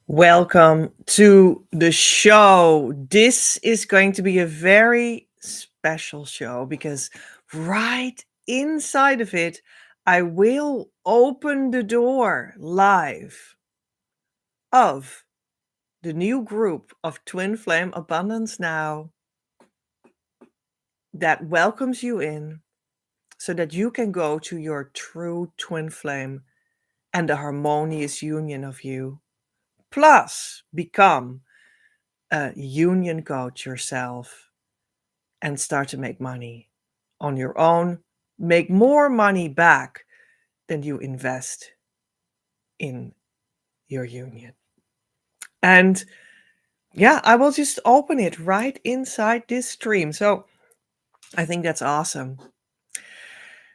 Welcome to the show. This is going to be a very special show because right inside of it, I will open the door live of the new group of Twin Flame Abundance Now that welcomes you in so that you can go to your true twin flame and the harmonious union of you. Plus, become a union coach yourself and start to make money on your own. Make more money back than you invest in your union. And yeah, I will just open it right inside this stream. So I think that's awesome.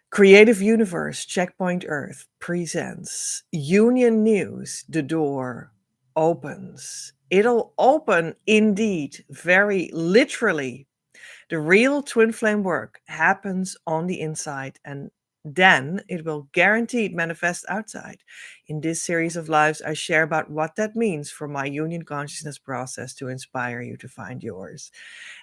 Creative Universe Checkpoint Earth presents Union News. The door opens. It'll open indeed, very literally. The real twin flame work happens on the inside, and then it will guaranteed manifest outside. In this series of lives, I share about what that means for my union consciousness process to inspire you to find yours.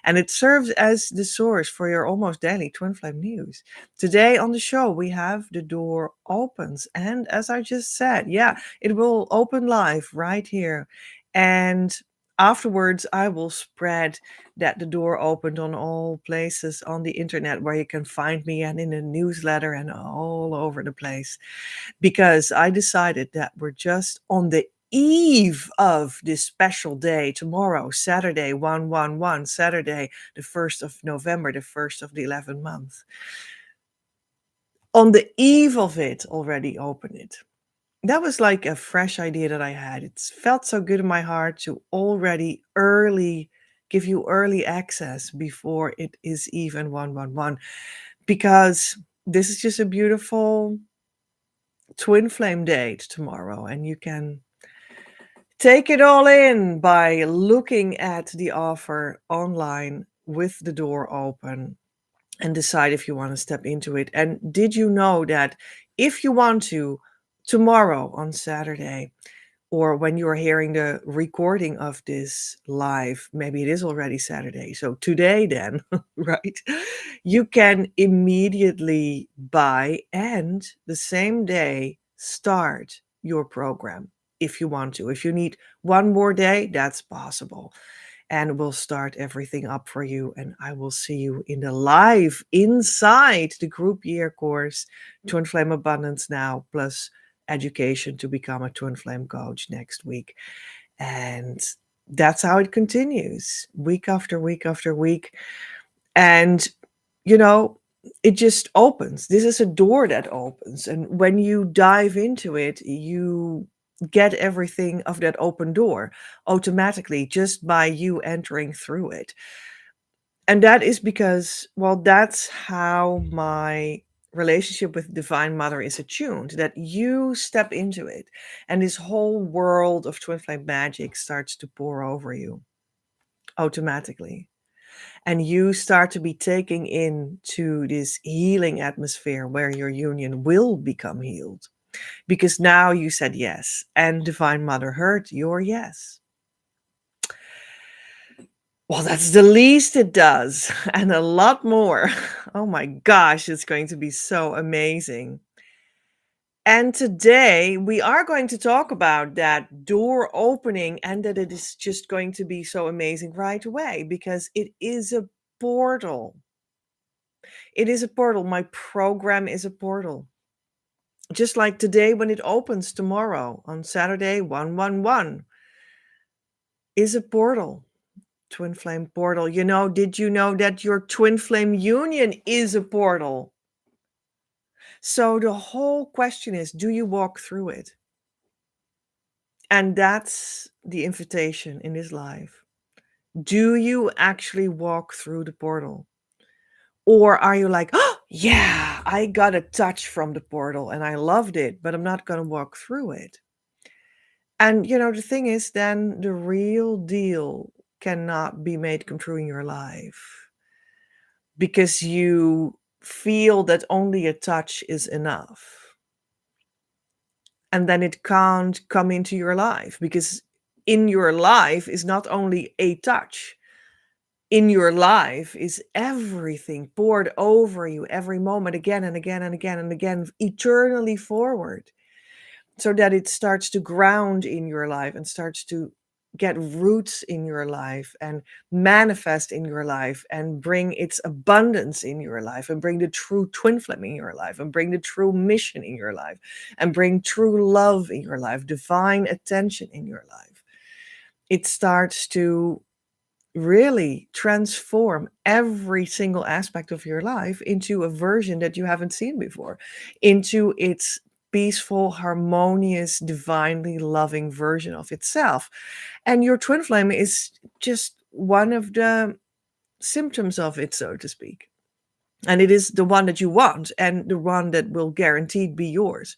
And it serves as the source for your almost daily twin flame news. Today on the show, we have the door opens. And as I just said, yeah, it will open live right here. And afterwards, I will spread that the door opened on all places on the internet where you can find me and in a newsletter and all over the place. Because I decided that we're just on the eve of this special day tomorrow, Saturday, 111, Saturday, the 1st of November, the 1st of the 11th month. On the eve of it, already open it. That was like a fresh idea that I had. It felt so good in my heart to already early give you early access before it is even 111, because this is just a beautiful twin flame date tomorrow, and you can take it all in by looking at the offer online with the door open and decide if you want to step into it. And did you know that if you want to, tomorrow on Saturday, or when you're hearing the recording of this live, maybe it is already Saturday. So today then, right? You can immediately buy and the same day start your program if you want to. If you need one more day, that's possible. And we'll start everything up for you. And I will see you in the live inside the group year course, Twin Flame Abundance Now, plus education to become a twin flame coach next week. And that's how it continues week after week after week. And, you know, it just opens. This is a door that opens. And when you dive into it, you get everything of that open door automatically just by you entering through it. And that is because, well, that's how my relationship with Divine Mother is attuned, that you step into it and this whole world of twin flame magic starts to pour over you automatically. And you start to be taking into this healing atmosphere where your union will become healed. Because now you said yes, and Divine Mother heard your yes. Well, that's the least it does, and a lot more. Oh my gosh, it's going to be so amazing. And today we are going to talk about that door opening and that it is just going to be so amazing right away because it is a portal. It is a portal. My program is a portal. Just like today when it opens tomorrow on Saturday, 111 is a portal. Twin flame portal. You know, did you know that your twin flame union is a portal? So the whole question is, do you walk through it? And that's the invitation in this life. Do you actually walk through the portal? Or are you like, oh, yeah, I got a touch from the portal and I loved it, but I'm not going to walk through it? And, the thing is, then the real deal cannot be made come true in your life because you feel that only a touch is enough. And then it can't come into your life because in your life is not only a touch. In your life is everything poured over you every moment, again and again and again and again, eternally forward, so that it starts to ground in your life and starts to get roots in your life and manifest in your life and bring its abundance in your life and bring the true twin flame in your life and bring the true mission in your life and bring true love in your life, divine attention in your life. It starts to really transform every single aspect of your life into a version that you haven't seen before, into its peaceful, harmonious, divinely loving version of itself. And your twin flame is just one of the symptoms of it, so to speak. And it is the one that you want and the one that will guaranteed be yours.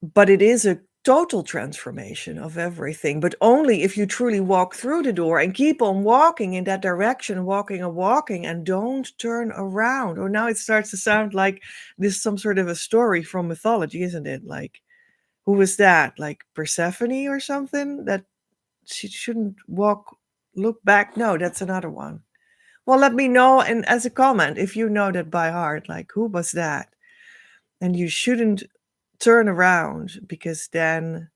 But it is a total transformation of everything, but only if you truly walk through the door and keep on walking in that direction, walking and walking, and don't turn around. Or now it starts to sound like this some sort of a story from mythology, isn't it? Like, who was that? Like Persephone or something? That she shouldn't look back. No, that's another one. Well, let me know, and as a comment, if you know that by heart, like, who was that? And you shouldn't turn around because then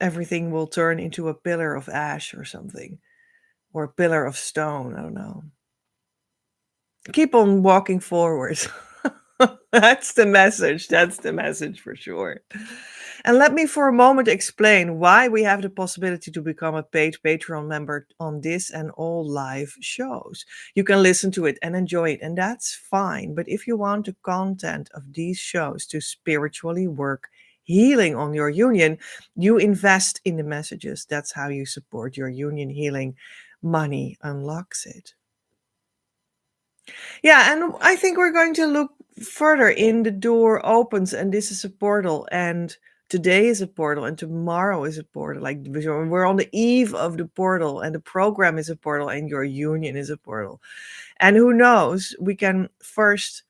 everything will turn into a pillar of ash or something, or a pillar of stone. I don't know. Keep on walking forward. That's the message. That's the message for sure. And let me for a moment explain why we have the possibility to become a paid Patreon member on this and all live shows. You can listen to it and enjoy it, and that's fine. But if you want the content of these shows to spiritually work healing on your union, you invest in the messages. That's how you support your union healing. Money unlocks it. Yeah, and I think we're going to look further in. The door opens, and this is a portal, and today is a portal, and tomorrow is a portal. Like, we're on the eve of the portal, and the program is a portal, and your union is a portal. And who knows, we can first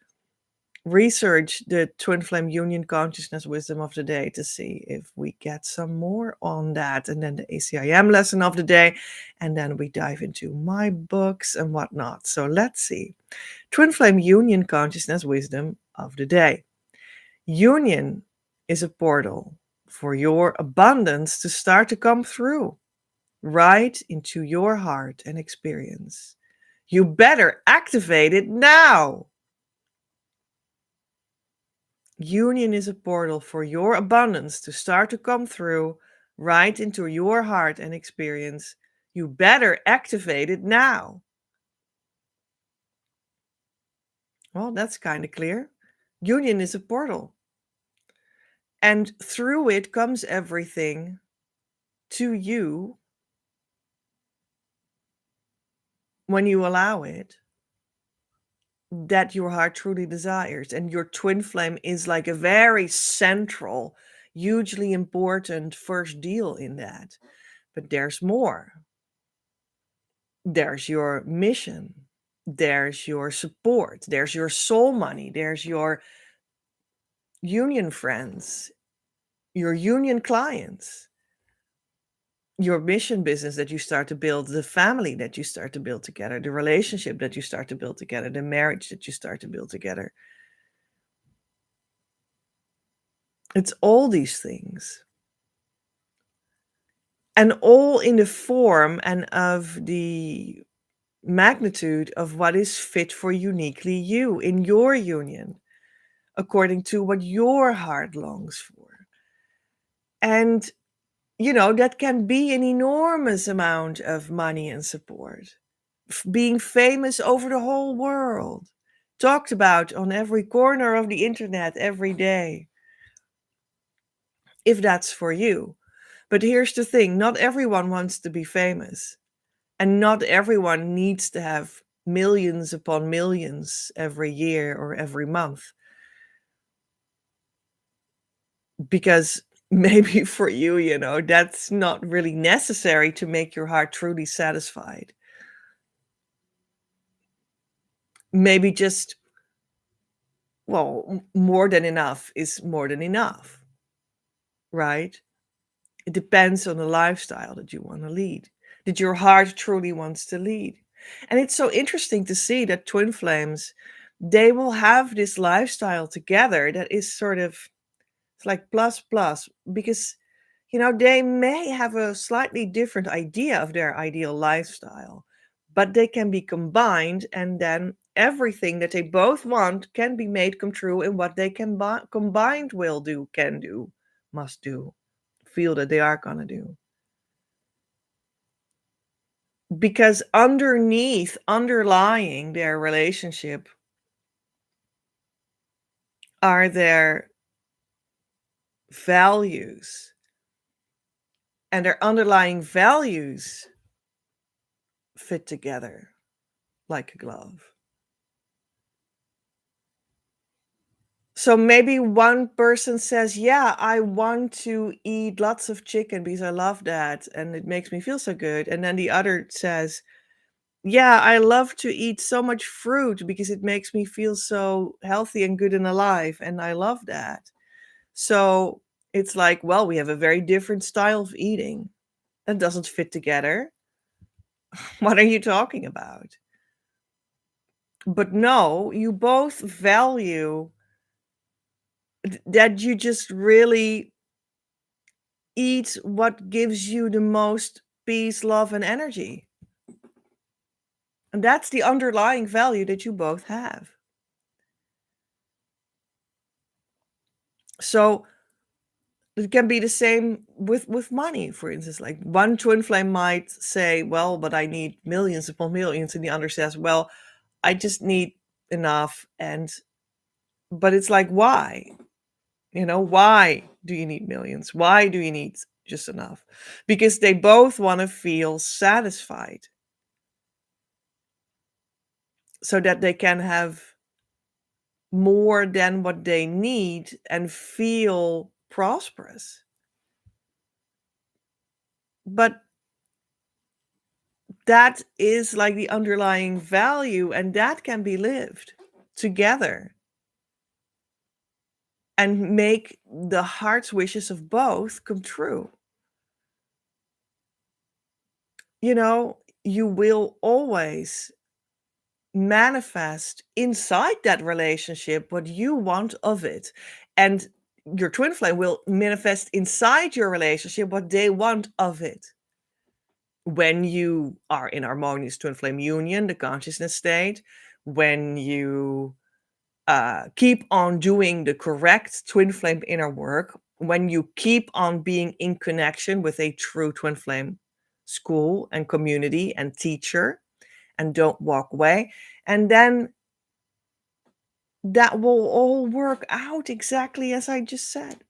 research the twin flame union consciousness wisdom of the day to see if we get some more on that, and then the ACIM lesson of the day, and then we dive into my books and whatnot. So let's see. Twin flame union consciousness wisdom of the day. Union is a portal for your abundance to start to come through right into your heart and experience. You better activate it now. Union is a portal for your abundance to start to come through right into your heart and experience. You better activate it now. Well, that's kind of clear. Union is a portal. And through it comes everything to you when you allow it that your heart truly desires. And your twin flame is like a very central, hugely important first deal in that. But there's more. There's your mission. There's your support. There's your soul money. There's your union friends, your union clients, your mission business that you start to build, the family that you start to build together, the relationship that you start to build together, the marriage that you start to build together. It's all these things. And all in the form and of the magnitude of what is fit for uniquely you in your union, according to what your heart longs for. And, that can be an enormous amount of money and support. Being famous over the whole world, talked about on every corner of the internet every day, if that's for you. But here's the thing, not everyone wants to be famous, and not everyone needs to have millions upon millions every year or every month. Because maybe for you, that's not really necessary to make your heart truly satisfied. Maybe just, well, more than enough is more than enough, right? It depends on the lifestyle that you want to lead, that your heart truly wants to lead. And it's so interesting to see that twin flames, they will have this lifestyle together that is sort of, it's like plus plus, because they may have a slightly different idea of their ideal lifestyle, but they can be combined, and then everything that they both want can be made come true in what they can combined will do, can do, must do, feel that they are going to do. Because underlying their relationship are their values, and their underlying values fit together like a glove. So maybe one person says, "Yeah, I want to eat lots of chicken because I love that and it makes me feel so good." And then the other says, "Yeah, I love to eat so much fruit because it makes me feel so healthy and good and alive, and I love that." So it's like, well, we have a very different style of eating. That doesn't fit together. What are you talking about? But no, you both value that you just really eat what gives you the most peace, love, and energy. And that's the underlying value that you both have. So it can be the same with money, for instance. Like one twin flame might say, "Well, but I need millions upon millions," and the other says, "Well, I just need enough." But it's like, why? Why do you need millions? Why do you need just enough? Because they both want to feel satisfied so that they can have more than what they need and feel prosperous. But that is like the underlying value, and that can be lived together and make the heart's wishes of both come true. You will always manifest inside that relationship what you want of it. And your twin flame will manifest inside your relationship what they want of it. When you are in harmonious twin flame union, the consciousness state, when you keep on doing the correct twin flame inner work, when you keep on being in connection with a true twin flame school and community and teacher, and don't walk away, and then that will all work out exactly as I just said.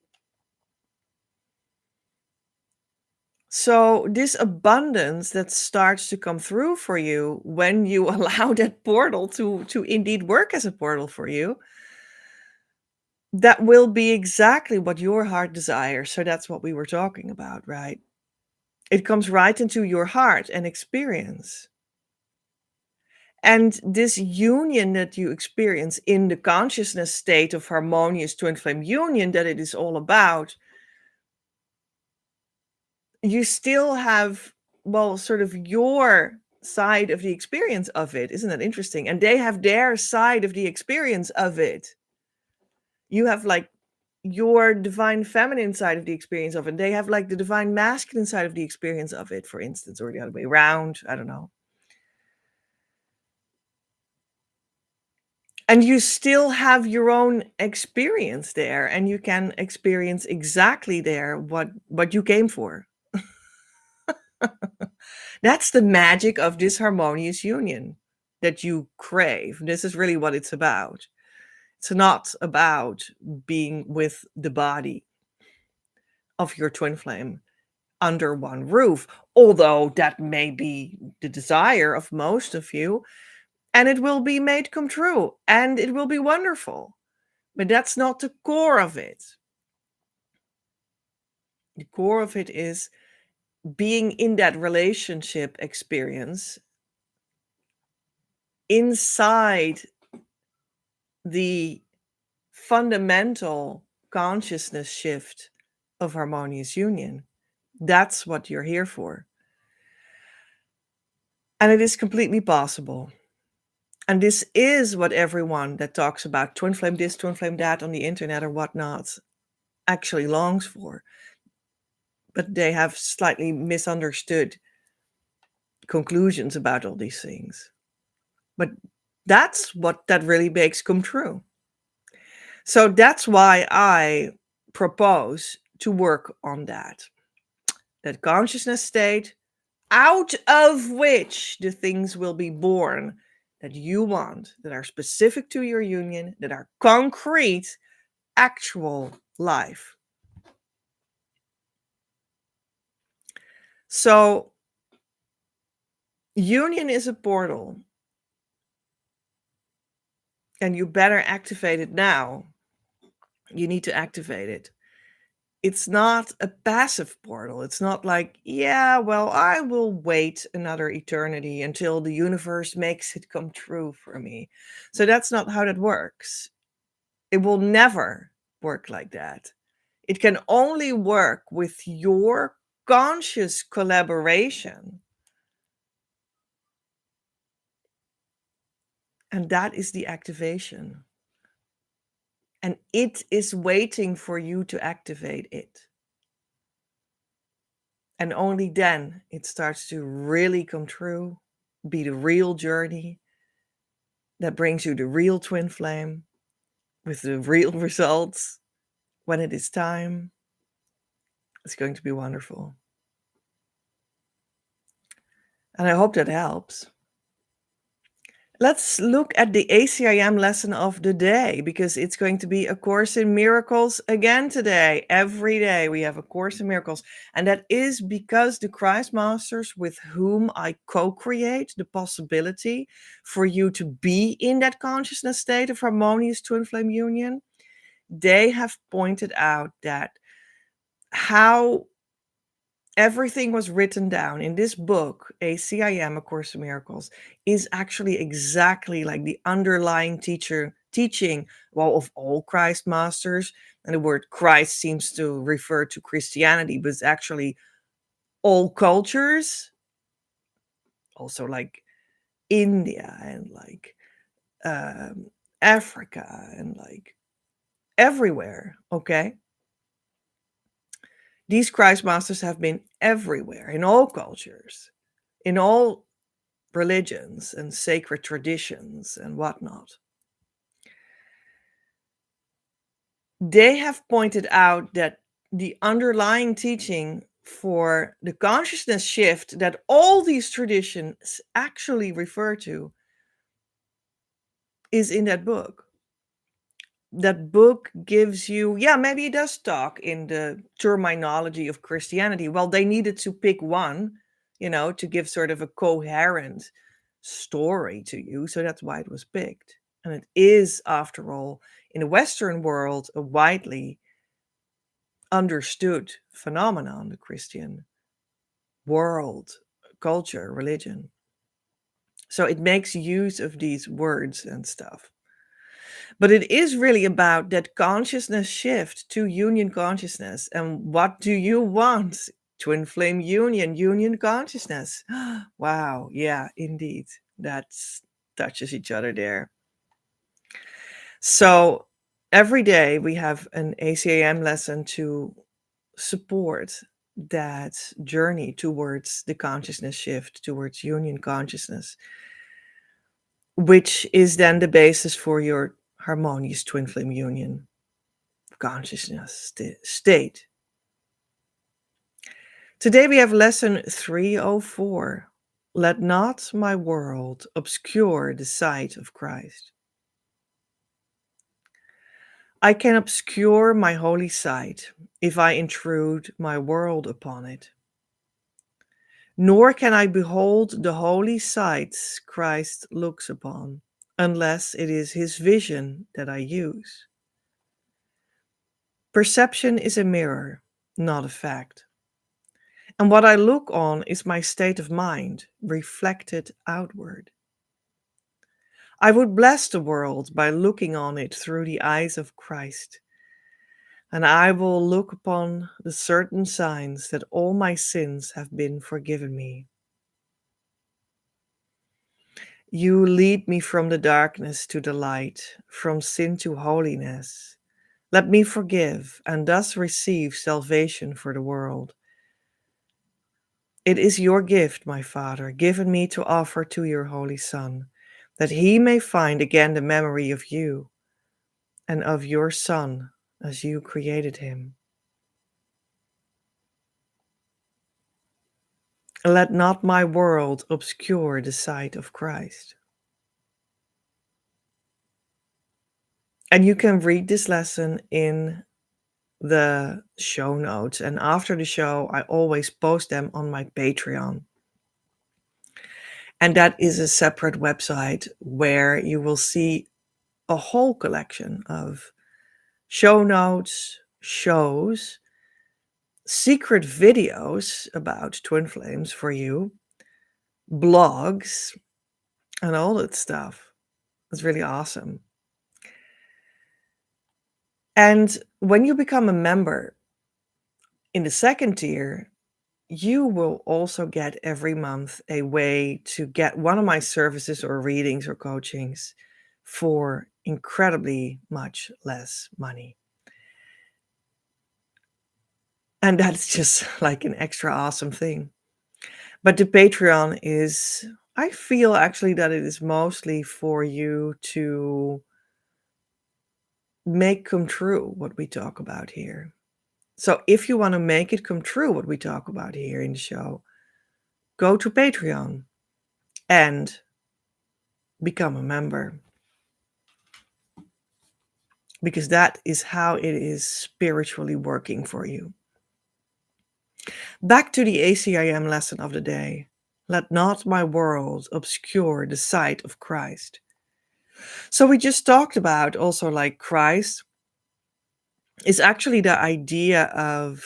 So this abundance that starts to come through for you when you allow that portal to indeed work as a portal for you, that will be exactly what your heart desires. So that's what we were talking about, right? It comes right into your heart and experience. And this union that you experience in the consciousness state of harmonious twin flame union that it is all about, you still have, well, sort of your side of the experience of it. Isn't that interesting? And they have their side of the experience of it. You have like your divine feminine side of the experience of it. They have like the divine masculine side of the experience of it, for instance, or the other way around. I don't know. And you still have your own experience there, and you can experience exactly there what you came for. That's the magic of this harmonious union that you crave. This is really what it's about. It's not about being with the body of your twin flame under one roof, although that may be the desire of most of you. and it will be made come true, and it will be wonderful. But that's not the core of it. The core of it is being in that relationship experience inside the fundamental consciousness shift of harmonious union. That's what you're here for. And it is completely possible. And this is what everyone that talks about twin flame this, twin flame that on the internet or whatnot actually longs for. But they have slightly misunderstood conclusions about all these things. But that's what that really makes come true. So that's why I propose to work on that consciousness state out of which the things will be born that you want, that are specific to your union, that are concrete, actual life. So, union is a portal, and you better activate it now. You need to activate it. It's not a passive portal. It's not like, yeah, well, I will wait another eternity until the universe makes it come true for me. So that's not how that works. It will never work like that. It can only work with your conscious collaboration. And that is the activation. And it is waiting for you to activate it. And only then it starts to really come true, be the real journey that brings you the real twin flame with the real results when it is time. It's going to be wonderful. And I hope that helps. Let's look at the ACIM lesson of the day, because it's going to be A Course in Miracles again today. Every day we have A Course in Miracles. And that is because the Christ Masters with whom I co-create the possibility for you to be in that consciousness state of harmonious twin flame union, they have pointed out that how everything was written down in this book, ACIM, A Course in Miracles, is actually exactly like the underlying teaching, well, of all Christ masters. And the word Christ seems to refer to Christianity, but it's actually all cultures, also like India and like Africa and like everywhere, okay? These Christ masters have been everywhere, in all cultures, in all religions and sacred traditions and whatnot. They have pointed out that the underlying teaching for the consciousness shift that all these traditions actually refer to is in that book. That book gives you, yeah, maybe it does talk in the terminology of Christianity. Well, they needed to pick one, to give sort of a coherent story to you. So that's why it was picked. And it is, after all, in the Western world, a widely understood phenomenon, the Christian world, culture, religion. So it makes use of these words and stuff. But it is really about that consciousness shift to union consciousness. And what do you want? Twin flame union consciousness. Wow. Yeah, indeed. That touches each other there. So every day we have an ACAM lesson to support that journey towards the consciousness shift, towards union consciousness, which is then the basis for your harmonious twin flame union consciousness state. Today we have lesson 304. Let not my world obscure the sight of Christ. I can obscure my holy sight if I intrude my world upon it. Nor can I behold the holy sights Christ looks upon, unless it is his vision that I use. Perception is a mirror, not a fact. And what I look on is my state of mind, reflected outward. I would bless the world by looking on it through the eyes of Christ, and I will look upon the certain signs that all my sins have been forgiven me. You lead me from the darkness to the light, from sin to holiness. Let me forgive and thus receive salvation for the world. It is your gift, my Father, given me to offer to your Holy Son, that he may find again the memory of you and of your Son as you created him. Let not my world obscure the sight of Christ. And you can read this lesson in the show notes. And after the show, I always post them on my Patreon. And that is a separate website where you will see a whole collection of show notes, shows, secret videos about twin flames for you, blogs, and all that stuff. It's really awesome. And when you become a member in the second tier, you will also get every month a way to get one of my services or readings or coachings for incredibly much less money. And that's just like an extra awesome thing. But the Patreon is, I feel actually that it is mostly for you to make come true what we talk about here. So if you want to make it come true what we talk about here in the show, go to Patreon and become a member. Because that is how it is spiritually working for you. Back to the ACIM lesson of the day. Let not my world obscure the sight of Christ. So we just talked about also like Christ is actually the idea of,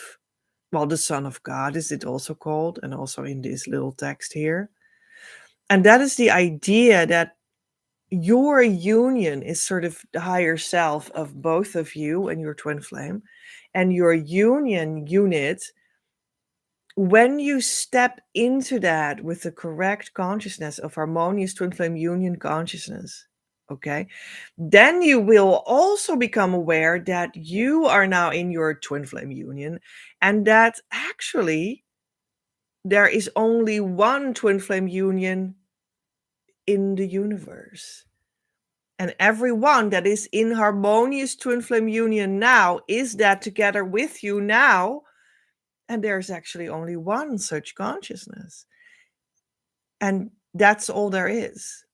well, the Son of God is it also called, and also in this little text here. And that is the idea that your union is sort of the higher self of both of you and your twin flame. And your union unit, when you step into that with the correct consciousness of harmonious twin flame union consciousness, okay, then you will also become aware that you are now in your twin flame union and that actually there is only one twin flame union in the universe. And everyone that is in harmonious twin flame union now is that together with you now. And there's actually only one such consciousness. And that's all there is.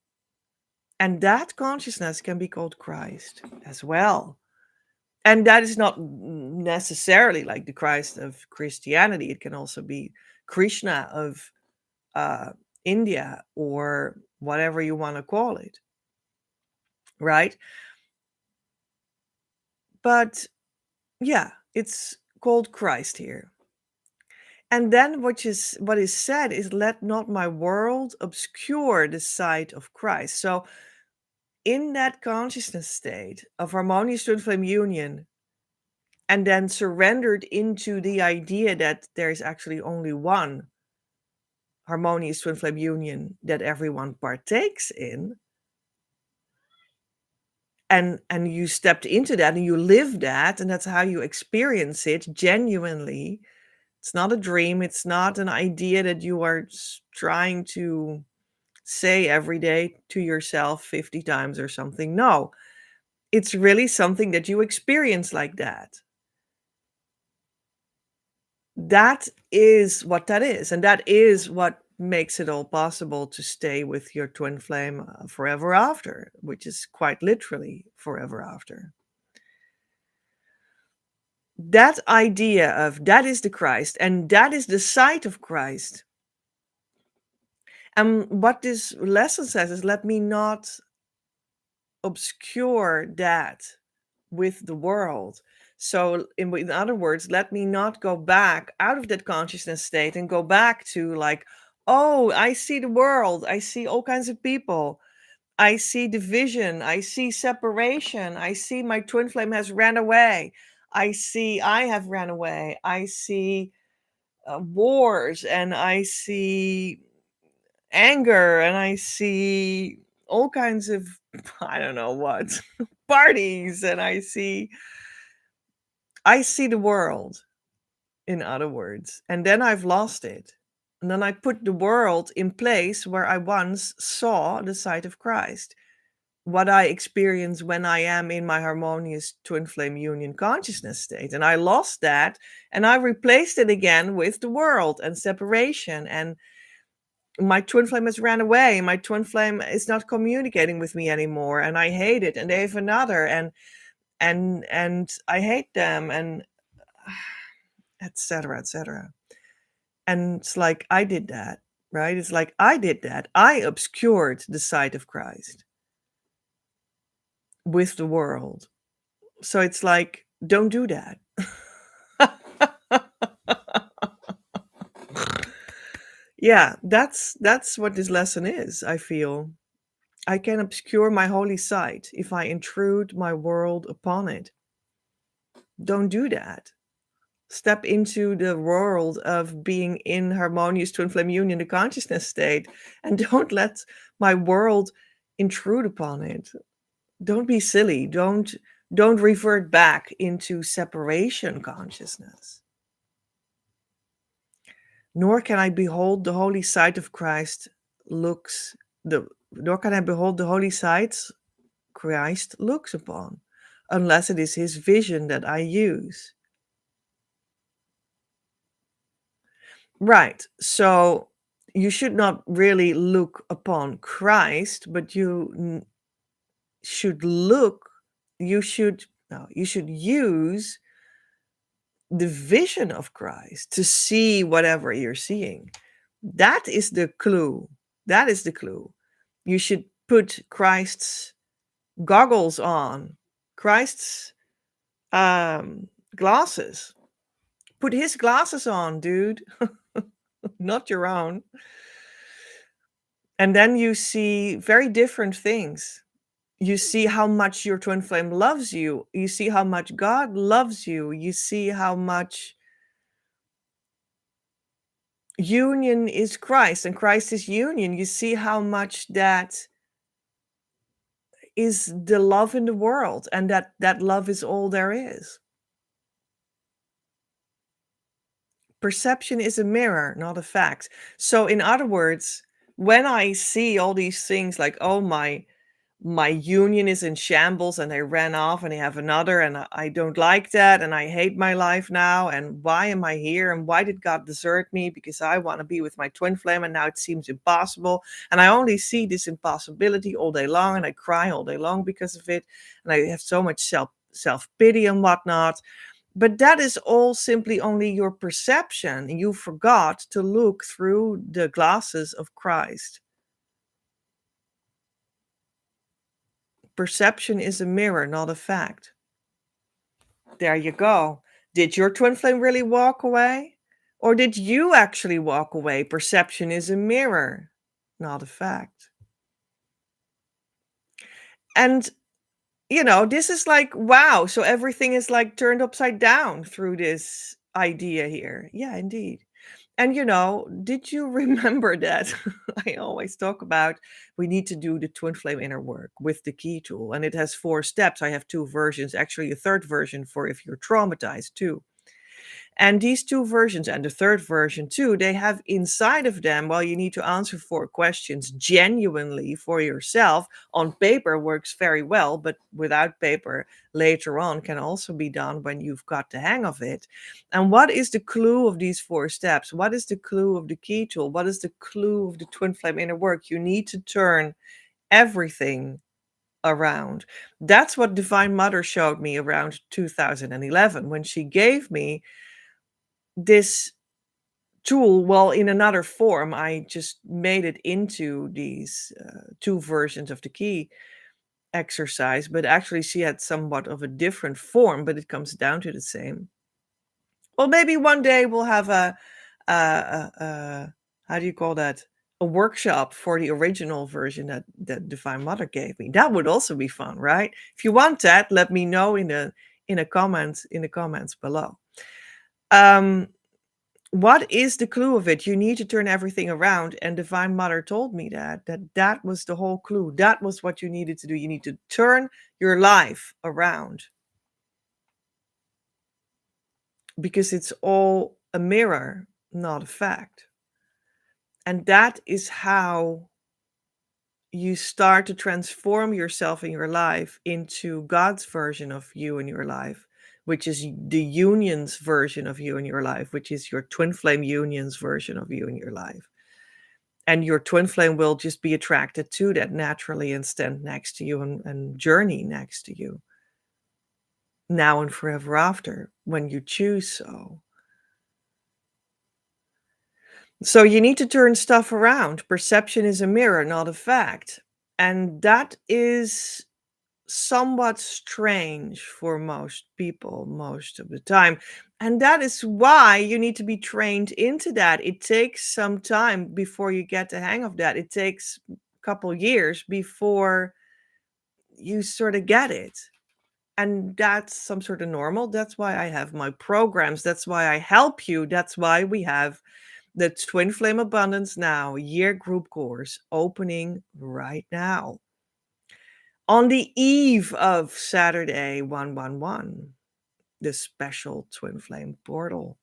And that consciousness can be called Christ as well. And that is not necessarily like the Christ of Christianity. It can also be Krishna of India or whatever you want to call it. Right? But yeah, it's called Christ here. And then what is said is, let not my world obscure the sight of Christ. So in that consciousness state of harmonious twin flame union, and then surrendered into the idea that there is actually only one harmonious twin flame union that everyone partakes in, and you stepped into that and you live that, and that's how you experience it genuinely. It's not a dream. It's not an idea that you are trying to say every day to yourself 50 times or something. No, it's really something that you experience like that. That is what that is. And that is what makes it all possible to stay with your twin flame forever after, which is quite literally forever after. That idea of that is the Christ and that is the sight of Christ And what this lesson says is, let me not obscure that with the world. So, in other words, let me not go back out of that consciousness state and go back to like, oh, I see the world. I see all kinds of people. I see division. I see separation. I see my twin flame has ran away. I see I have ran away. I see wars, and I see anger, and I see all kinds of, I don't know what, parties, and I see the world, in other words, and then I've lost it. And then I put the world in place where I once saw the sight of Christ, what I experience when I am in my harmonious twin flame union consciousness state. And I lost that, and I replaced it again with the world and separation. And my twin flame has ran away. My twin flame is not communicating with me anymore, and I hate it. And they have another, and I hate them, and etc., etc. And it's like I did that, right? It's like I did that. I obscured the sight of Christ with the world. So it's like, don't do that. Yeah, that's what this lesson is, I feel. I can obscure my holy sight if I intrude my world upon it. Don't do that. Step into the world of being in harmonious twin flame union, the consciousness state, and don't let my world intrude upon it. Don't be silly. Don't revert back into separation consciousness. Nor can I behold the holy sight of Christ looks the nor can I behold the holy sights Christ looks upon, unless it is his vision that I use. Right. So you should not really look upon Christ, but should look, you should, no, you should use the vision of Christ to see whatever you're seeing. That is the clue. That is the clue. You should put Christ's goggles on, Christ's glasses. Put his glasses on, dude, not your own. And then you see very different things. You see how much your twin flame loves you. You see how much God loves you. You see how much union is Christ and Christ is union. You see how much that is the love in the world, and that love is all there is. Perception is a mirror, not a fact. So in other words, when I see all these things like, oh, my union is in shambles and they ran off and they have another, and I don't like that, and I hate my life now, and why am I here, and why did God desert me, because I want to be with my twin flame and now it seems impossible, and I only see this impossibility all day long, and I cry all day long because of it, and I have so much self-pity and whatnot. But that is all simply only your perception. You forgot to look through the glasses of Christ. Perception is a mirror, not a fact. There you go. Did your twin flame really walk away? Or did you actually walk away? Perception is a mirror, not a fact. And, this is like, wow. So everything is like turned upside down through this idea here. Yeah, indeed. And, did you remember that I always talk about we need to do the twin flame inner work with the key tool? And it has 4 steps. I have 2 versions, actually a third version for if you're traumatized too. And these 2 versions and the third version too, they have inside of them, well, you need to answer 4 questions genuinely for yourself. On paper works very well, but without paper later on can also be done when you've got the hang of it. And what is the clue of these 4 steps? What is the clue of the key tool? What is the clue of the twin flame inner work? You need to turn everything around. That's what Divine Mother showed me around 2011 when she gave me this tool, well, in another form. I just made it into these two versions of the key exercise, but actually she had somewhat of a different form, but it comes down to the same. Well, maybe one day we'll have a how do you call that? A workshop for the original version that Divine Mother gave me. That would also be fun, right? If you want that, let me know in the comments below. Um, what is the clue of it? You need to turn everything around, and Divine Mother told me that was the whole clue. That was what you needed to do. You need to turn your life around, because it's all a mirror, not a fact. And that is how you start to transform yourself in your life into God's version of you in your life, which is the union's version of you in your life, which is your twin flame union's version of you in your life. And your twin flame will just be attracted to that naturally and stand next to you and journey next to you now and forever after when you choose so. So you need to turn stuff around. Perception is a mirror, not a fact. And that is somewhat strange for most people most of the time. And that is why you need to be trained into that. It takes some time before you get the hang of that. It takes a couple years before you sort of get it. And that's some sort of normal. That's why I have my programs. That's why I help you. That's why we have the Twin Flame Abundance Now year group course opening right now on the eve of Saturday 111, the special Twin Flame portal.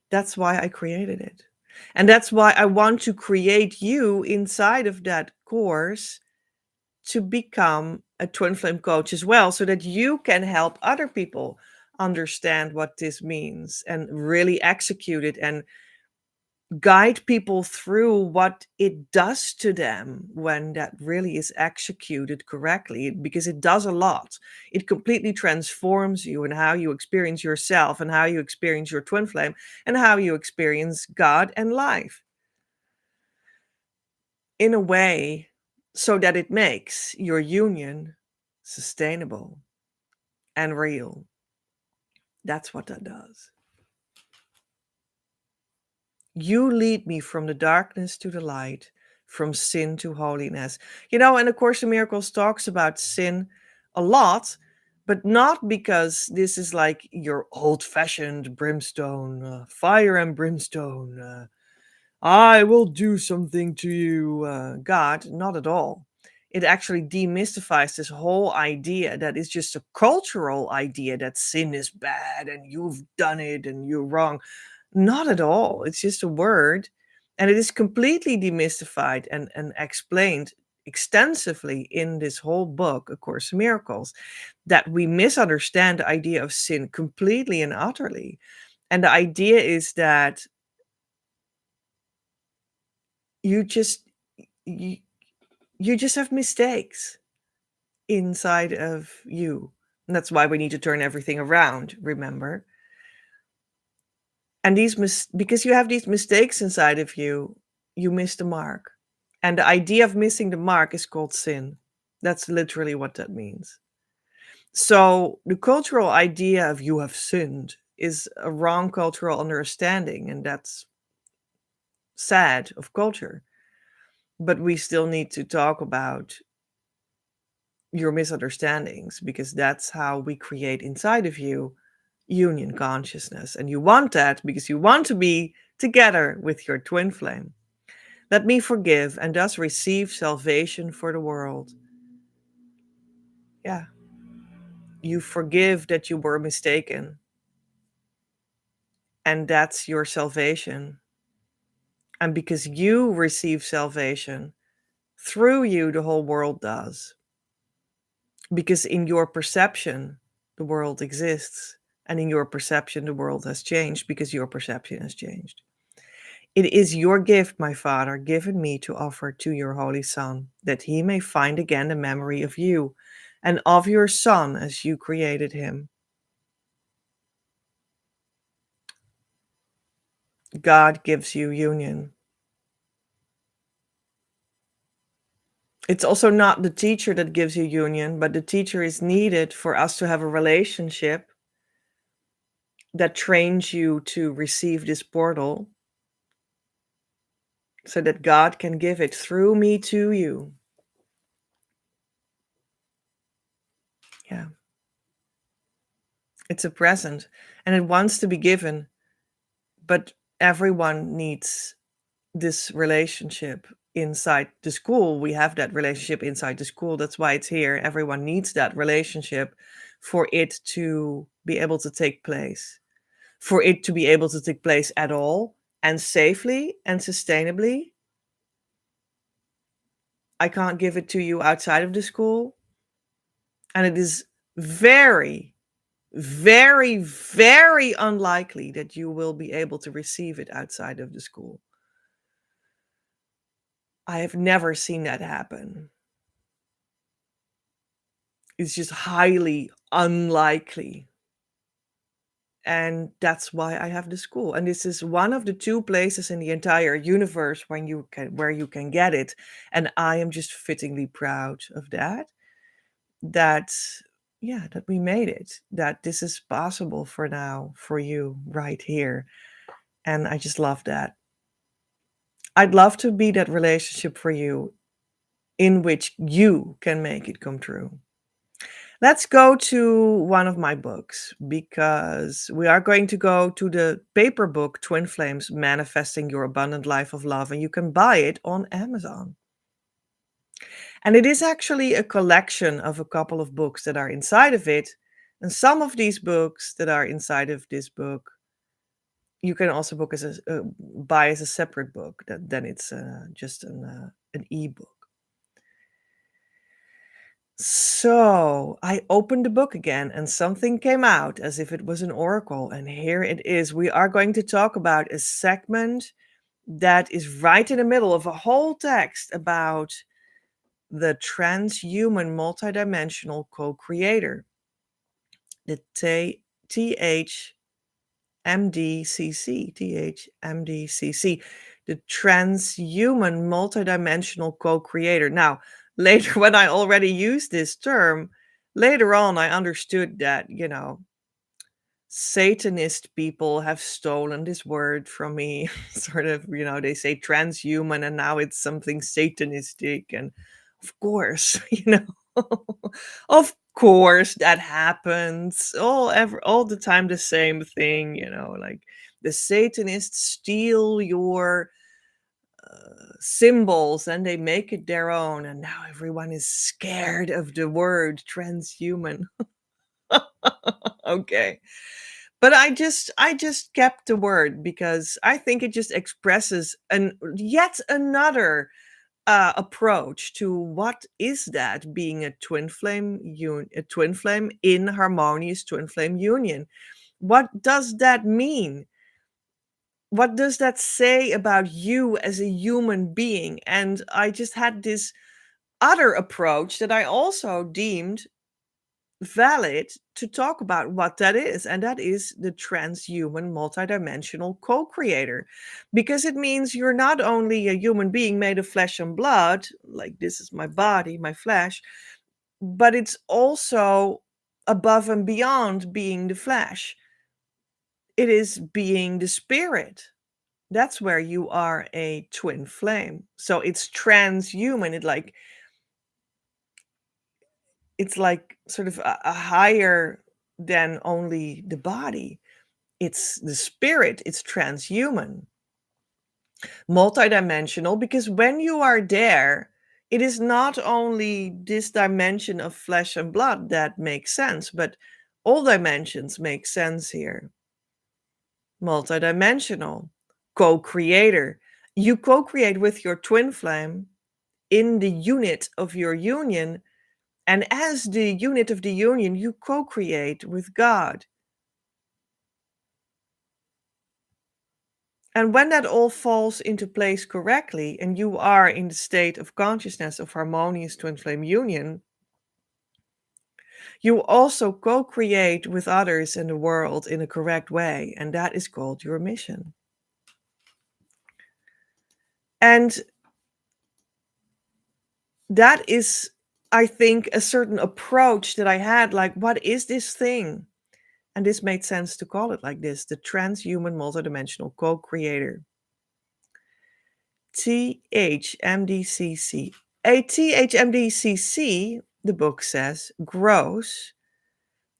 That's why I created it. And that's why I want to create you inside of that course to become a Twin Flame coach as well, so that you can help other people understand what this means and really execute it and guide people through what it does to them when that really is executed correctly, because it does a lot. It completely transforms you and how you experience yourself and how you experience your twin flame and how you experience God and life in a way so that it makes your union sustainable and real. That's what that does. You lead me from the darkness to the light, from sin to holiness. And A Course in Miracles talks about sin a lot, but not because this is like your old-fashioned brimstone, fire and brimstone, I will do something to you, God. Not at all. It actually demystifies this whole idea that is just a cultural idea that sin is bad and you've done it and you're wrong. Not at all. It's just a word. And it is completely demystified and explained extensively in this whole book, A Course in Miracles, that we misunderstand the idea of sin completely and utterly. And the idea is that you just you, you just have mistakes inside of you. And that's why we need to turn everything around, remember? And because you have these mistakes inside of you, you miss the mark. And the idea of missing the mark is called sin. That's literally what that means. So the cultural idea of you have sinned is a wrong cultural understanding, and that's sad of culture. But we still need to talk about your misunderstandings, because that's how we create inside of you union consciousness. And you want that because you want to be together with your twin flame. Let me forgive and thus receive salvation for the world. Yeah. You forgive that you were mistaken, and that's your salvation. And because you receive salvation, through you, the whole world does. Because in your perception, the world exists. And in your perception, the world has changed because your perception has changed. It is your gift, my Father, given me to offer to your Holy Son, that he may find again the memory of you and of your Son as you created him. God gives you union. It's also not the teacher that gives you union, but the teacher is needed for us to have a relationship that trains you to receive this portal so that God can give it through me to you. Yeah. It's a present and it wants to be given, but everyone needs this relationship inside the school. We have that relationship inside the school. That's why it's here. Everyone needs that relationship for it to be able to take place, for it to be able to take place at all and safely and sustainably. I can't give it to you outside of the school. And it is very, very, very unlikely that you will be able to receive it outside of the school. I have never seen that happen. It's just highly unlikely. And that's why I have the school. And this is one of the two places in the entire universe where you can get it. And I am just fittingly proud of that. That yeah, that we made it. That this is possible for now for you right here. And I just love that. I'd love to be that relationship for you in which you can make it come true. Let's go to one of my books because we are going to go to the paper book Twin Flames Manifesting Your Abundant Life of Love, and you can buy it on Amazon. And it is actually a collection of a couple of books that are inside of it. And some of these books that are inside of this book, you can also buy as a separate book. Then it's just an ebook. So I opened the book again and something came out as if it was an oracle. And here it is. We are going to talk about a segment that is right in the middle of a whole text about the transhuman multidimensional co-creator, the THMDCC, the transhuman multidimensional co-creator. Now, later when I already used this term, later on I understood that, Satanist people have stolen this word from me. Sort of, they say transhuman and now it's something satanistic. And of course, of course that happens. All the time the same thing, like the Satanists steal your symbols and they make it their own. And now everyone is scared of the word transhuman. Okay. But I just kept the word because I think it just expresses an yet another approach to what is that being a twin flame in harmonious twin flame union. What does that mean? What does that say about you as a human being? And I just had this other approach that I also deemed valid to talk about what that is, and that is the transhuman multidimensional co-creator, because it means you're not only a human being made of flesh and blood, like this is my body, my flesh, but it's also above and beyond being the flesh. It is being the spirit. That's where you are a twin flame. So it's transhuman. It's like sort of a higher than only the body. It's the spirit, it's transhuman, multidimensional, because when you are there, it is not only this dimension of flesh and blood that makes sense, but all dimensions make sense here. Multidimensional, co-creator. You co-create with your twin flame in the unit of your union. And as the unit of the union, you co-create with God. And when that all falls into place correctly, and you are in the state of consciousness of harmonious twin flame union, you also co-create with others in the world in a correct way. And that is called your mission. And that is, I think, a certain approach that I had, like, what is this thing? And this made sense to call it like this, the transhuman multidimensional co-creator. THMDCC. A THMDCC, the book says, grows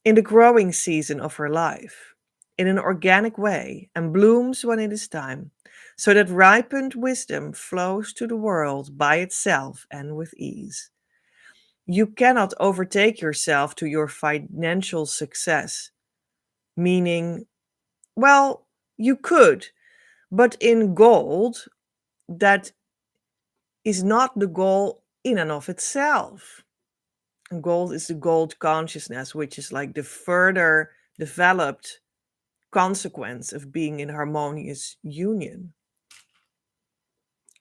in the growing season of her life in an organic way and blooms when it is time, so that ripened wisdom flows to the world by itself and with ease. You cannot overtake yourself to your financial success, meaning, well, you could, but in gold, that is not the goal in and of itself. And gold is the gold consciousness, which is like the further developed consequence of being in harmonious union.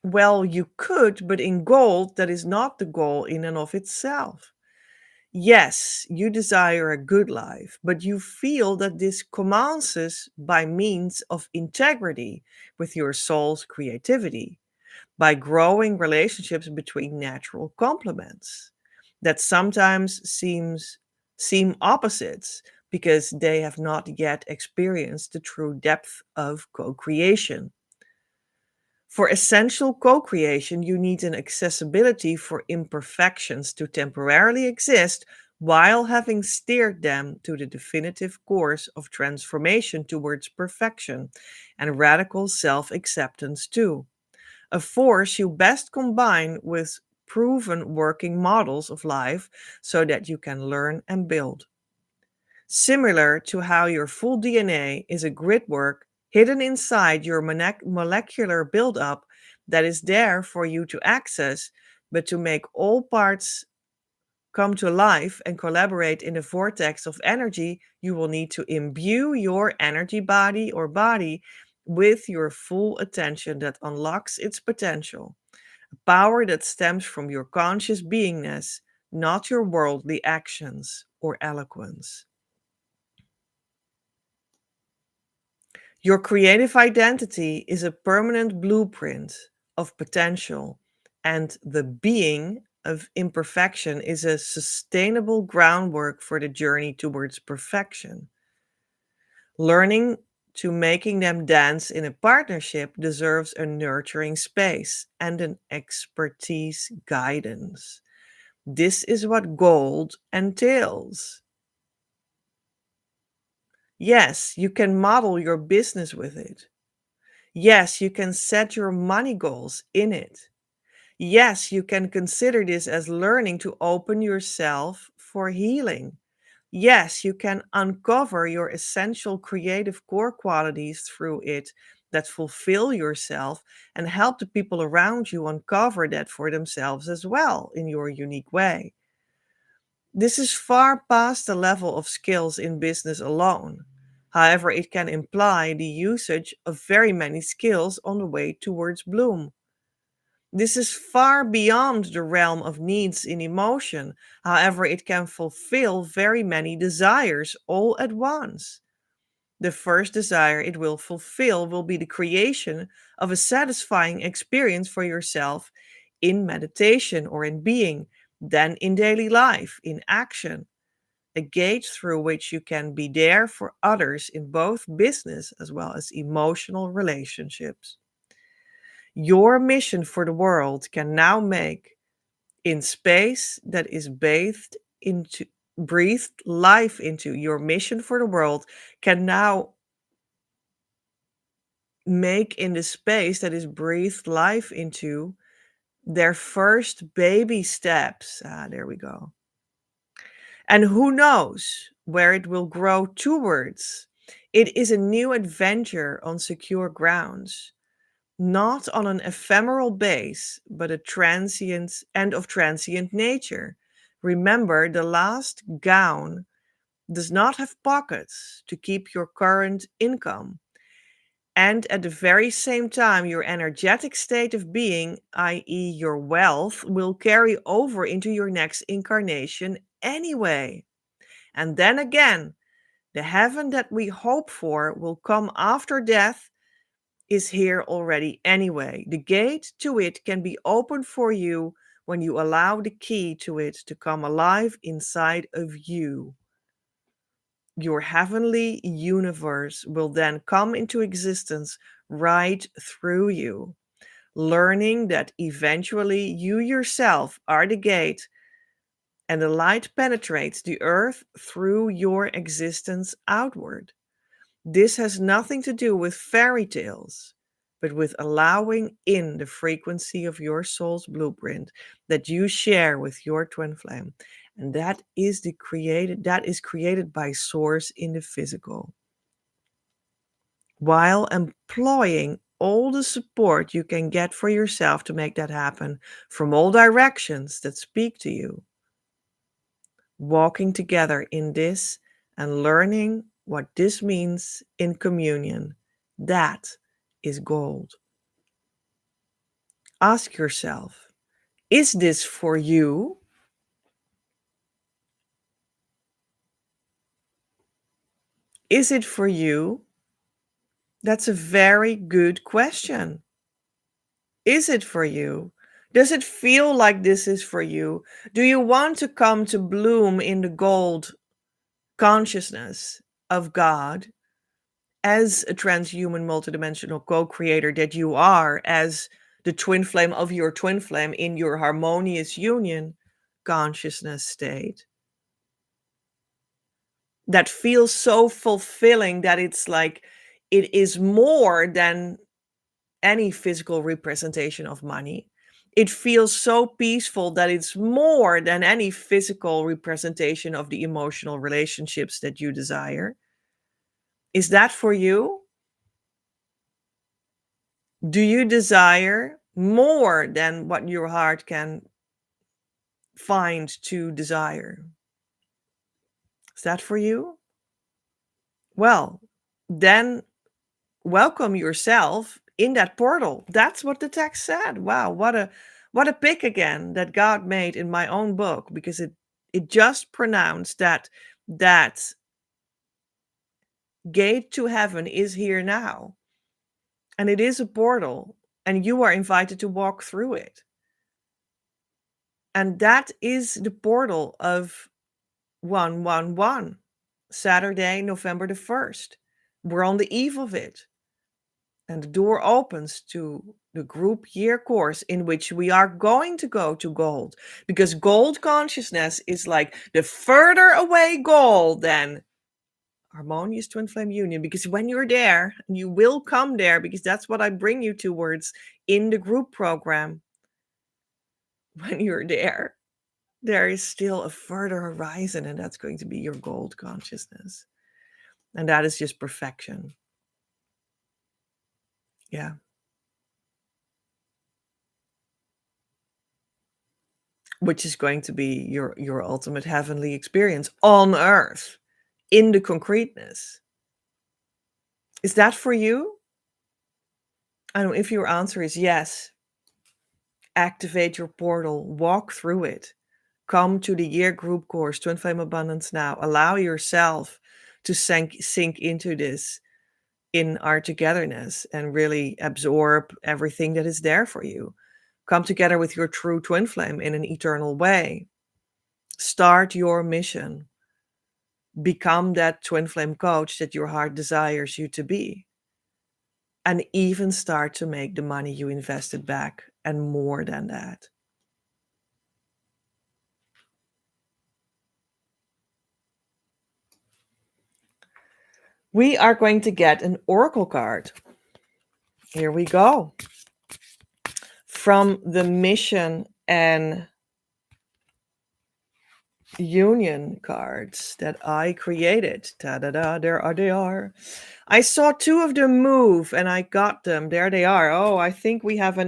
Well, you could, but in gold, that is not the goal in and of itself. Yes, you desire a good life, but you feel that this commences by means of integrity with your soul's creativity, by growing relationships between natural complements that sometimes seem opposites because they have not yet experienced the true depth of co-creation. For essential co-creation, you need an accessibility for imperfections to temporarily exist while having steered them to the definitive course of transformation towards perfection and radical self-acceptance too, a force you best combine with proven working models of life so that you can learn and build. Similar to how your full DNA is a grid work hidden inside your molecular buildup that is there for you to access, but to make all parts come to life and collaborate in a vortex of energy, you will need to imbue your energy body or body with your full attention that unlocks its potential. Power that stems from your conscious beingness, not your worldly actions or eloquence. Your creative identity is a permanent blueprint of potential, and the being of imperfection is a sustainable groundwork for the journey towards perfection. Learning to making them dance in a partnership deserves a nurturing space and an expertise guidance. This is what gold entails. Yes, you can model your business with it. Yes, you can set your money goals in it. Yes, you can consider this as learning to open yourself for healing. Yes, you can uncover your essential creative core qualities through it that fulfill yourself and help the people around you uncover that for themselves as well in your unique way. This is far past the level of skills in business alone. However, it can imply the usage of very many skills on the way towards bloom. This is far beyond the realm of needs in emotion. However, it can fulfill very many desires all at once. The first desire it will fulfill will be the creation of a satisfying experience for yourself in meditation or in being, then in daily life, in action, a gate through which you can be there for others in both business as well as emotional relationships. Your mission for the world can now make in space that is bathed into breathed life into. Your mission for the world can now make in the space that is breathed life into their first baby steps. There we go. And who knows where it will grow towards. It is a new adventure on secure grounds, not on an ephemeral base, but a transient and of transient nature. Remember, the last gown does not have pockets to keep your current income. And at the very same time, your energetic state of being, i.e., your wealth, will carry over into your next incarnation anyway. And then again, the heaven that we hope for will come after death is here already anyway. The gate to it can be opened for you when you allow the key to it to come alive inside of you. Your heavenly universe will then come into existence right through you, learning that eventually you yourself are the gate and the light penetrates the earth through your existence outward. This has nothing to do with fairy tales, but with allowing in the frequency of your soul's blueprint that you share with your twin flame. And that is created by source in the physical. While employing all the support you can get for yourself to make that happen from all directions that speak to you. Walking together in this and learning what this means in communion. That is gold. Ask yourself, is this for you? Is it for you? That's a very good question. Is it for you? Does it feel like this is for you? Do you want to come to bloom in the gold consciousness of God as a transhuman multidimensional co-creator that you are, as the twin flame of your twin flame in your harmonious union consciousness state? That feels so fulfilling that it's like it is more than any physical representation of money. It feels so peaceful that it's more than any physical representation of the emotional relationships that you desire. Is that for you? Do you desire more than what your heart can find to desire? Is that for you? Well, then welcome yourself in that portal. That's what the text said. Wow, what a pick again that God made in my own book, because it just pronounced that gate to heaven is here now. And it is a portal, and you are invited to walk through it. And that is the portal of 111, Saturday, November the 1st. We're on the eve of it. And the door opens to the group year course in which we are going to go to gold, because gold consciousness is like the further away goal than harmonious twin flame union. Because when you're there, you will come there, because that's what I bring you towards in the group program. When you're there is still a further horizon, and that's going to be your gold consciousness. And that is just perfection. Yeah. Which is going to be your ultimate heavenly experience on earth in the concreteness. Is that for you? I don't know. If your answer is yes, activate your portal, walk through it, come to the year group course, Twin Flame Abundance Now. Allow yourself to sink into this in our togetherness and really absorb everything that is there for you. Come together with your true twin flame in an eternal way. Start your mission. Become that twin flame coach that your heart desires you to be. And even start to make the money you invested back, and more than that. We are going to get an oracle card. Here we go. From the mission and union cards that I created. Ta-da-da, they are. I saw two of them move and I got them. There they are. Oh, I think we have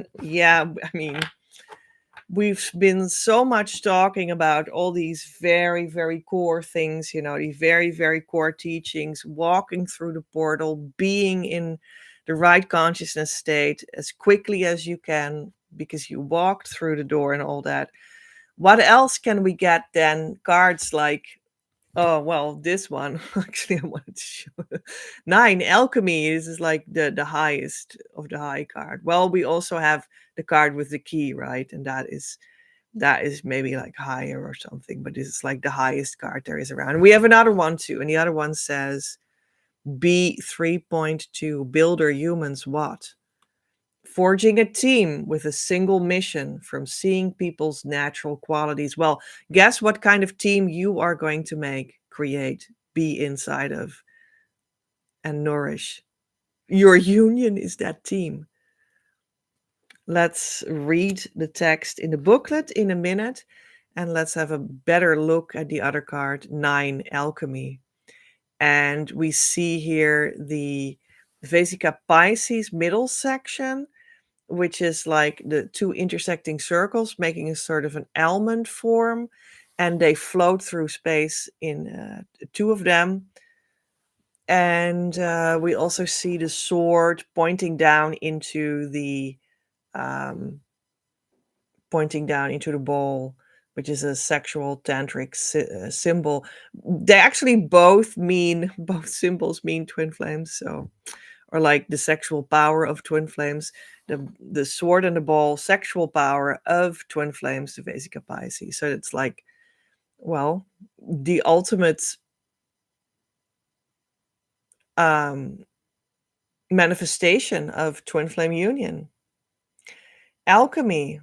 we've been so much talking about all these very, very core things, these very, very core teachings, walking through the portal, being in the right consciousness state as quickly as you can, because you walked through the door and all that. What else can we get then? Cards like Oh, well, this one, actually, I wanted to show 9, alchemy. This is like the highest of the high card. Well, we also have the card with the key, right? And that is maybe like higher or something, but this is like the highest card there is around. We have another one too, and the other one says B 3.2, builder humans what? Forging a team with a single mission from seeing people's natural qualities. Well, guess what kind of team you are going to make, create, be inside of, and nourish. Your union is that team. Let's read the text in the booklet in a minute, and let's have a better look at the other card, 9, alchemy. And we see here the Vesica Pisces middle section, which is like the two intersecting circles making a sort of an almond form, and they float through space in two of them. And we also see the sword um, pointing down into the bowl, which is a sexual tantric symbol. They actually both symbols mean twin flames. So, or like the sexual power of twin flames, the sword and the ball, sexual power of twin flames, the Vesica Pisces. So it's like, well, the ultimate um, manifestation of twin flame union. Alchemy.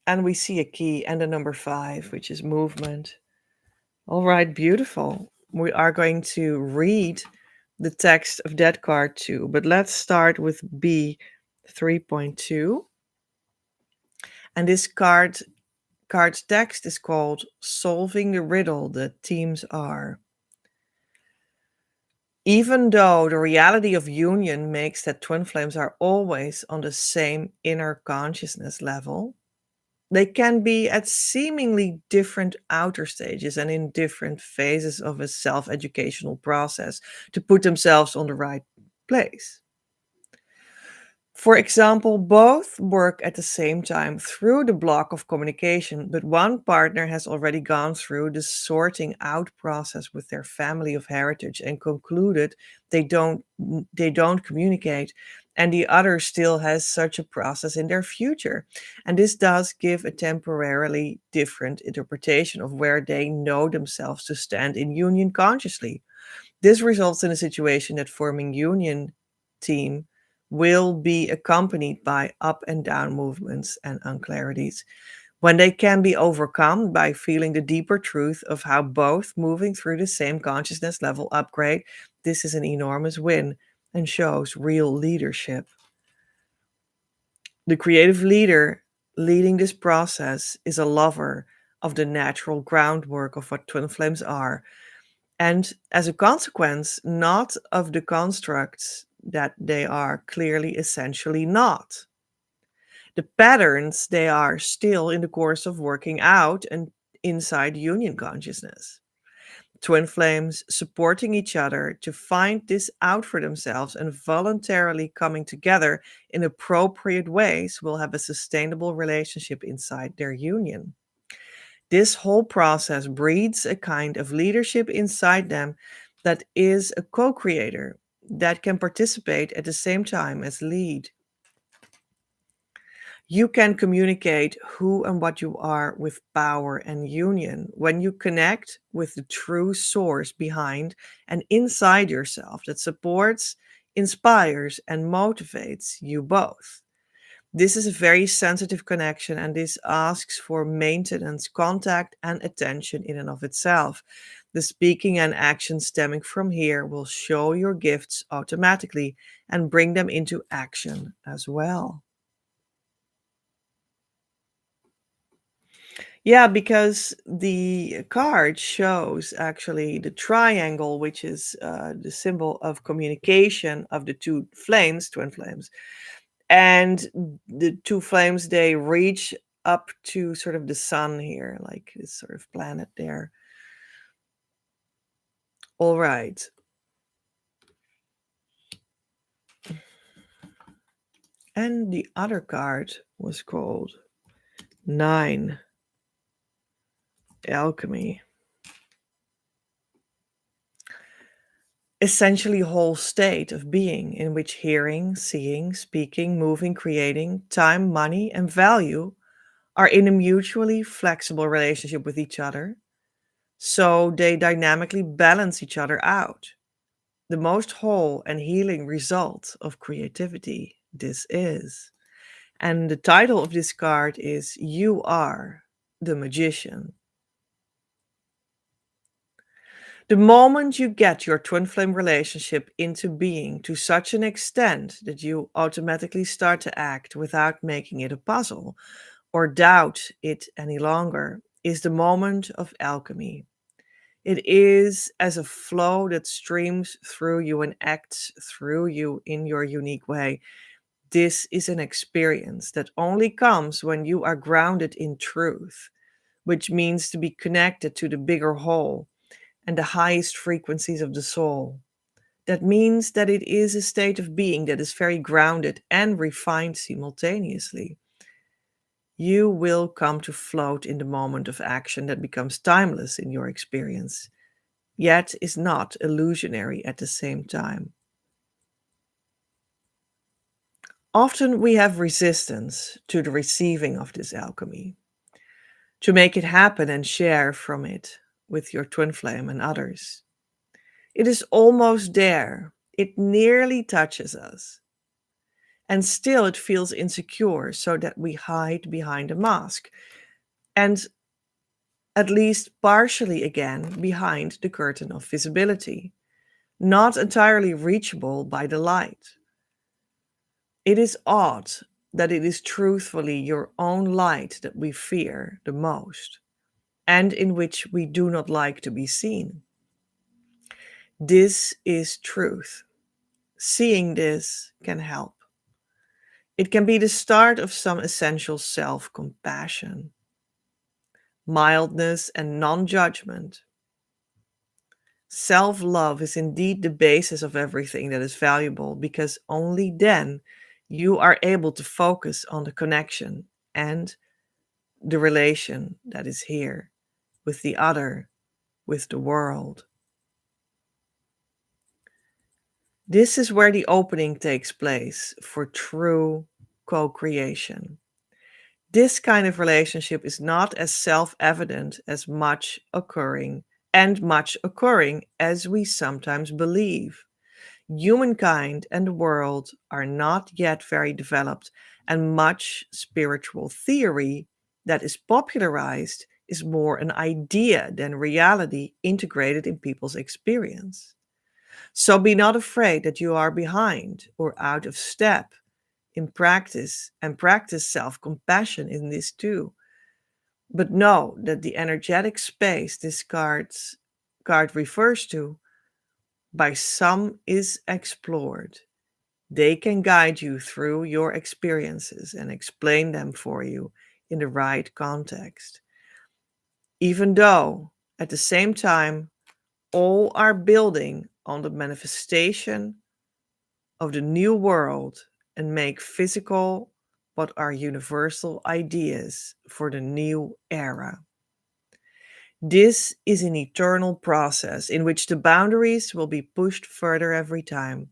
And we see a key and a number 5, which is movement. All right, beautiful. We are going to read the text of that card too, but let's start with B 3.2. And this card's text is called Solving the Riddle That Teams Are. Even though the reality of union makes that twin flames are always on the same inner consciousness level, they can be at seemingly different outer stages and in different phases of a self educational process to put themselves on the right place. For example, both work at the same time through the block of communication, but one partner has already gone through the sorting out process with their family of heritage and concluded they don't communicate, and the other still has such a process in their future. And this does give a temporarily different interpretation of where they know themselves to stand in union consciously. This results in a situation that forming union team will be accompanied by up and down movements and unclarities. When they can be overcome by feeling the deeper truth of how both moving through the same consciousness level upgrade, this is an enormous win and shows real leadership. The creative leader leading this process is a lover of the natural groundwork of what twin flames are, and as a consequence, not of the constructs that they are clearly essentially not. The patterns they are still in the course of working out and inside union consciousness. Twin flames supporting each other to find this out for themselves and voluntarily coming together in appropriate ways will have a sustainable relationship inside their union. This whole process breeds a kind of leadership inside them that is a co creator that can participate at the same time as lead. You can communicate who and what you are with power and union when you connect with the true source behind and inside yourself that supports, inspires, and motivates you both. This is a very sensitive connection, and this asks for maintenance, contact, and attention in and of itself. The speaking and action stemming from here will show your gifts automatically and bring them into action as well. Yeah, because the card shows actually the triangle, which is the symbol of communication of the two flames, twin flames. And the two flames, they reach up to sort of the sun here, like this sort of planet there. All right. And the other card was called 9, alchemy. essentially whole state of being in which hearing, seeing, speaking, moving, creating, time, money, and value are in a mutually flexible relationship with each other, so they dynamically balance each other out. The most whole and healing result of creativity, this is. And the title of this card is You Are the Magician. The moment you get your twin flame relationship into being to such an extent that you automatically start to act without making it a puzzle or doubt it any longer, is the moment of alchemy. It is as a flow that streams through you and acts through you in your unique way. This is an experience that only comes when you are grounded in truth, which means to be connected to the bigger whole and the highest frequencies of the soul. That means that it is a state of being that is very grounded and refined simultaneously. You will come to float in the moment of action that becomes timeless in your experience, yet is not illusionary at the same time. Often we have resistance to the receiving of this alchemy, to make it happen and share from it with your twin flame and others. It is almost there, it nearly touches us, and still it feels insecure, so that we hide behind a mask, and at least partially again behind the curtain of visibility, not entirely reachable by the light. It is odd that it is truthfully your own light that we fear the most, and in which we do not like to be seen. This is truth. Seeing this can help. It can be the start of some essential self compassion, mildness, and non judgment. Self love is indeed the basis of everything that is valuable, because only then you are able to focus on the connection and the relation that is here with the other, with the world. This is where the opening takes place for true co creation. This kind of relationship is not as self evident as much occurring as we sometimes believe. Humankind and the world are not yet very developed, and much spiritual theory that is popularized is more an idea than reality integrated in people's experience. So be not afraid that you are behind or out of step in practice, and practice self compassion in this too. But know that the energetic space this card refers to by some is explored. They can guide you through your experiences and explain them for you in the right context. Even though, at the same time, all are building on the manifestation of the new world and make physical what are universal ideas for the new era. This is an eternal process in which the boundaries will be pushed further every time.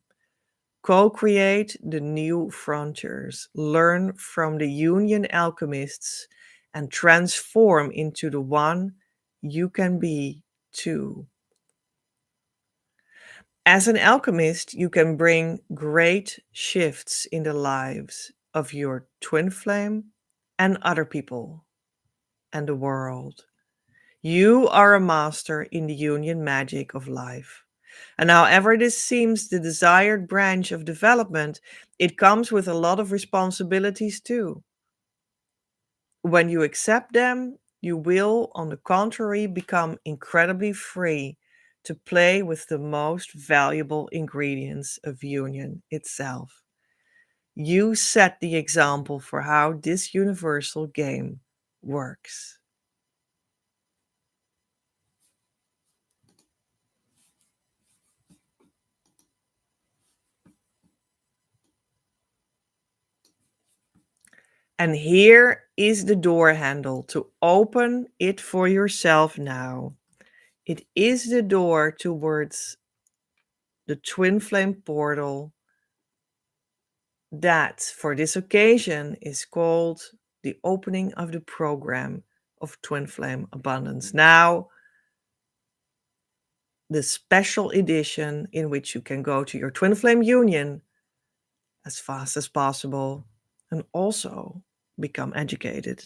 Co create the new frontiers, learn from the union alchemists, and transform into the one you can be too. As an alchemist, you can bring great shifts in the lives of your twin flame and other people and the world. You are a master in the union magic of life. And however this seems the desired branch of development, it comes with a lot of responsibilities too. When you accept them, you will, on the contrary, become incredibly free to play with the most valuable ingredients of union itself. You set the example for how this universal game works. And here is the door handle to open it for yourself now. It is the door towards the Twin Flame portal that for this occasion is called the opening of the program of Twin Flame Abundance Now, the special edition in which you can go to your Twin Flame Union as fast as possible and also become educated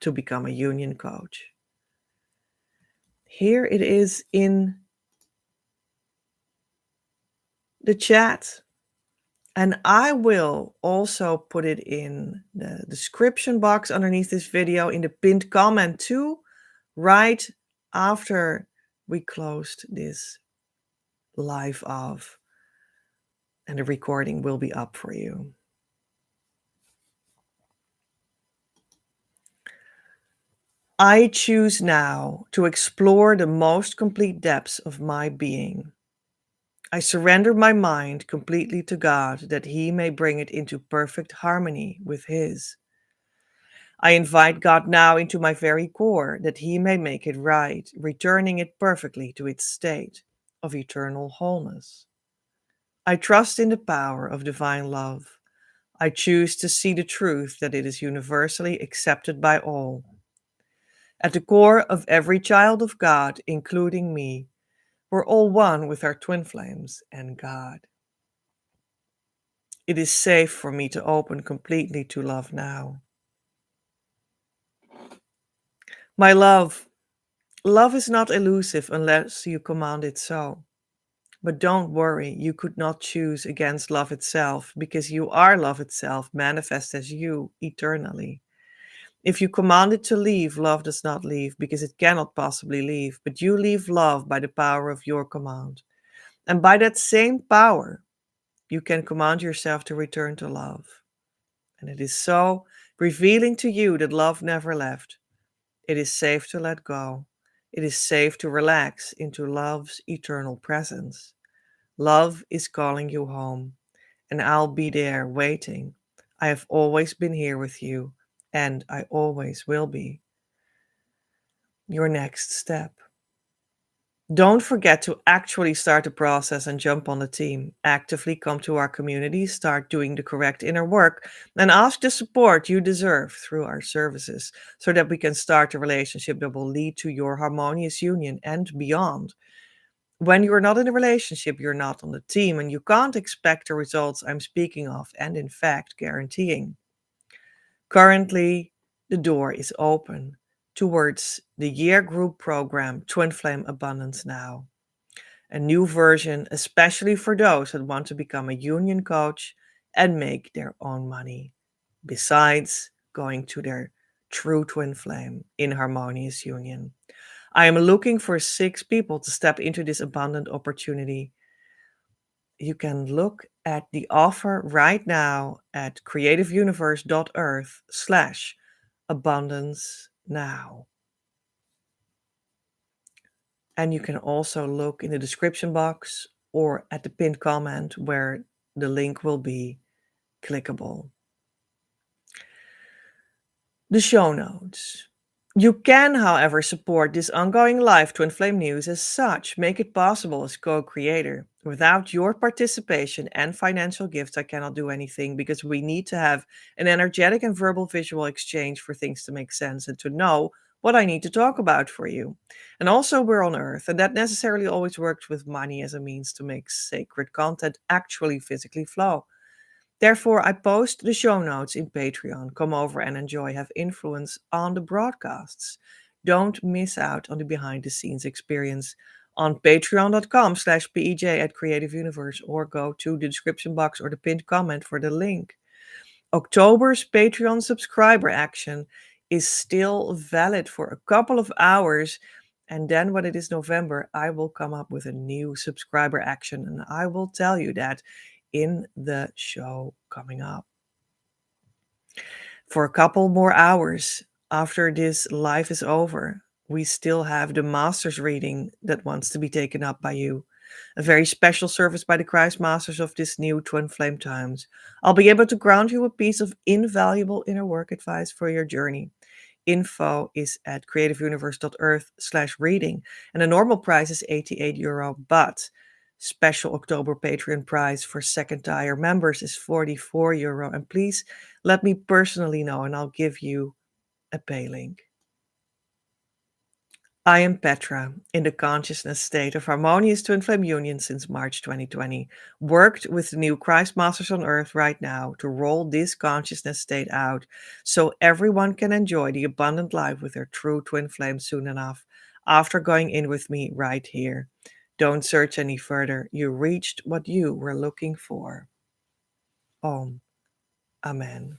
to become a union coach. Here it is in the chat. And I will also put it in the description box underneath this video in the pinned comment too, right after we closed this live off. And the recording will be up for you. I choose now to explore the most complete depths of my being. I surrender my mind completely to God that He may bring it into perfect harmony with His. I invite God now into my very core that He may make it right, returning it perfectly to its state of eternal wholeness. I trust in the power of divine love. I choose to see the truth that it is universally accepted by all. At the core of every child of God, including me, we're all one with our twin flames and God. It is safe for me to open completely to love now. My love is not elusive unless you command it so. But don't worry, you could not choose against love itself because you are love itself manifest as you eternally. If you command it to leave, love does not leave because it cannot possibly leave, but you leave love by the power of your command. And by that same power, you can command yourself to return to love. And it is so revealing to you that love never left. It is safe to let go. It is safe to relax into love's eternal presence. Love is calling you home, and I'll be there waiting. I have always been here with you, and I always will be. Your next step. Don't forget to actually start the process and jump on the team. Actively come to our community, start doing the correct inner work, and ask the support you deserve through our services so that we can start a relationship that will lead to your harmonious union and beyond. When you're not in a relationship, you're not on the team, and you can't expect the results I'm speaking of and, in fact, guaranteeing. Currently, the door is open towards the year group program Twin Flame Abundance Now. A new version, especially for those that want to become a union coach and make their own money, besides going to their true twin flame in harmonious union. I am looking for 6 people to step into this abundant opportunity. You can look at the offer right now at creativeuniverse.earth/abundance now. And you can also look in the description box or at the pinned comment where the link will be clickable. The show notes. You can, however, support this ongoing live Twin Flame news as such, make it possible as co-creator. Without your participation and financial gifts, I cannot do anything because we need to have an energetic and verbal visual exchange for things to make sense and to know what I need to talk about for you. And also we're on Earth, and that necessarily always works with money as a means to make sacred content actually physically flow. Therefore, I post the show notes in Patreon. Come over and enjoy, have influence on the broadcasts. Don't miss out on the behind the scenes experience on patreon.com/PEJ at Creative Universe or go to the description box or the pinned comment for the link. October's Patreon subscriber action is still valid for a couple of hours. And then when it is November, I will come up with a new subscriber action and I will tell you that in the show coming up. For a couple more hours after this live is over, we still have the Masters reading that wants to be taken up by you. A very special service by the Christ Masters of this new Twin Flame times. I'll be able to ground you a piece of invaluable inner work advice for your journey. Info is at creativeuniverse.earth/reading, and the normal price is €88, but Special October Patreon price for second tier members is €44. And please let me personally know and I'll give you a pay link. I am Petra, in the consciousness state of harmonious twin flame union since March 2020, worked with the new Christ Masters on Earth right now to roll this consciousness state out so everyone can enjoy the abundant life with their true twin flame soon enough, after going in with me right here. Don't search any further. You reached what you were looking for. Om. Amen.